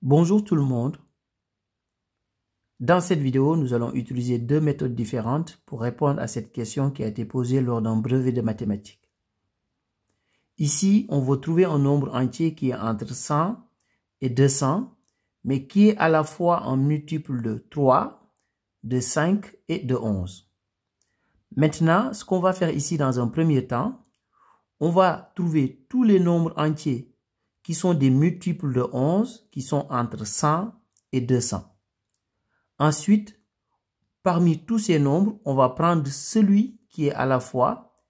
Bonjour tout le monde. Dans cette vidéo, nous allons utiliser deux méthodes différentes pour répondre à cette question qui a été posée lors d'un brevet de mathématiques. Ici, on va trouver un nombre entier qui est entre 100 et 200, mais qui est à la fois un multiple de 3, de 5 et de 11. Maintenant, ce qu'on va faire ici dans un premier temps, on va trouver tous les nombres entiers qui sont des multiples de 11, qui sont entre 100 et 200. Ensuite, parmi tous ces nombres, on va prendre celui qui est à la fois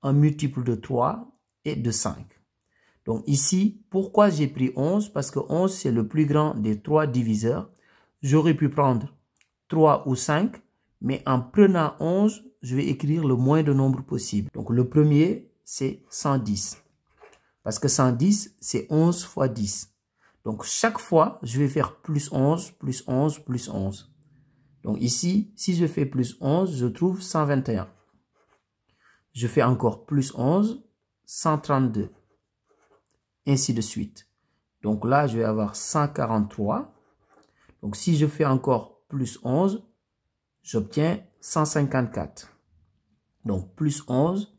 un multiple de 3 et de 5. Donc ici, pourquoi j'ai pris 11? Parce que 11, c'est le plus grand des trois diviseurs. J'aurais pu prendre 3 ou 5, mais en prenant 11, je vais écrire le moins de nombres possible. Donc le premier, c'est 110. Parce que 110, c'est 11 fois 10. Donc, chaque fois, je vais faire plus 11, plus 11, plus 11. Donc, ici, si je fais plus 11, je trouve 121. Je fais encore plus 11, 132. Ainsi de suite. Donc là, je vais avoir 143. Donc, si je fais encore plus 11, j'obtiens 154. Donc, plus 11,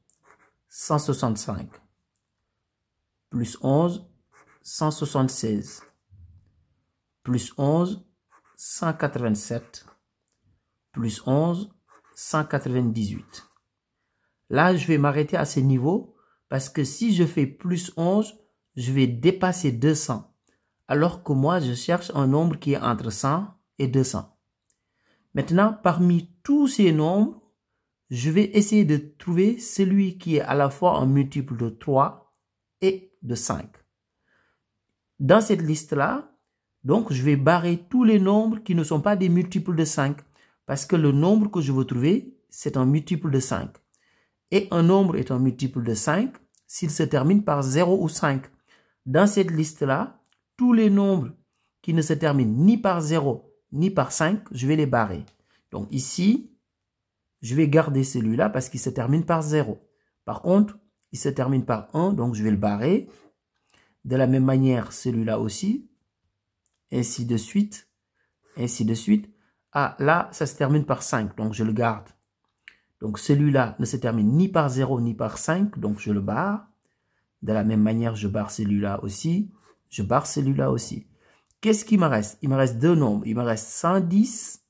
165. Plus 11, 176. Plus 11, 187. Plus 11, 198. Là, je vais m'arrêter à ce niveau parce que si je fais plus 11, je vais dépasser 200. Alors que moi, je cherche un nombre qui est entre 100 et 200. Maintenant, parmi tous ces nombres, je vais essayer de trouver celui qui est à la fois un multiple de 3 et de 5. Dans cette liste-là, donc, je vais barrer tous les nombres qui ne sont pas des multiples de 5. Parce que le nombre que je veux trouver, c'est un multiple de 5. Et un nombre est un multiple de 5 s'il se termine par 0 ou 5. Dans cette liste-là, tous les nombres qui ne se terminent ni par 0 ni par 5, je vais les barrer. Donc ici, je vais garder celui-là parce qu'il se termine par 0. Par contre, il se termine par 1, donc je vais le barrer. De la même manière, celui-là aussi. Ainsi de suite. Ainsi de suite. Ah, là, ça se termine par 5, donc je le garde. Donc celui-là ne se termine ni par 0 ni par 5, donc je le barre. De la même manière, je barre celui-là aussi. Je barre celui-là aussi. Qu'est-ce qu'il me reste? Il me reste deux nombres. Il me reste 110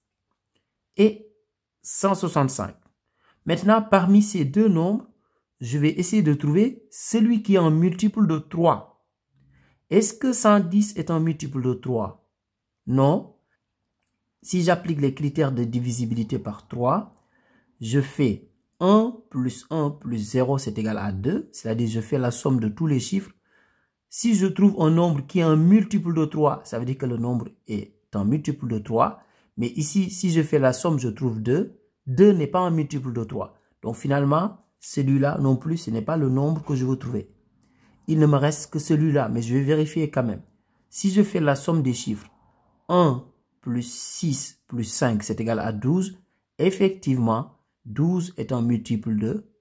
et 165. Maintenant, parmi ces deux nombres, je vais essayer de trouver celui qui est un multiple de 3. Est-ce que 110 est un multiple de 3? Non. Si j'applique les critères de divisibilité par 3, je fais 1 plus 1 plus 0, c'est égal à 2. C'est-à-dire je fais la somme de tous les chiffres. Si je trouve un nombre qui est un multiple de 3, ça veut dire que le nombre est un multiple de 3. Mais ici, si je fais la somme, je trouve 2. 2 n'est pas un multiple de 3. Donc finalement, celui-là non plus, ce n'est pas le nombre que je veux trouver. Il ne me reste que celui-là, mais je vais vérifier quand même. Si je fais la somme des chiffres, 1 plus 6 plus 5, c'est égal à 12. Effectivement, 12 est un multiple de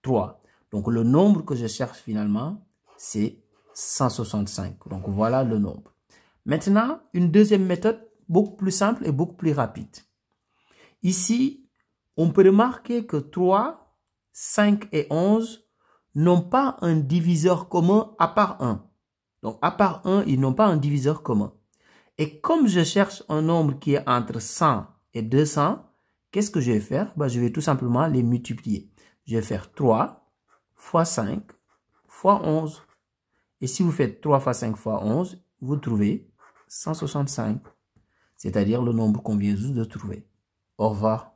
3. Donc, le nombre que je cherche finalement, c'est 165. Donc, voilà le nombre. Maintenant, une deuxième méthode beaucoup plus simple et beaucoup plus rapide. Ici, on peut remarquer que 3, 5 et 11 n'ont pas un diviseur commun à part 1. Donc, à part 1, ils n'ont pas un diviseur commun. Et comme je cherche un nombre qui est entre 100 et 200, qu'est-ce que je vais faire? Je vais tout simplement les multiplier. Je vais faire 3 fois 5 fois 11. Et si vous faites 3 fois 5 fois 11, vous trouvez 165. C'est-à-dire le nombre qu'on vient juste de trouver. Au revoir.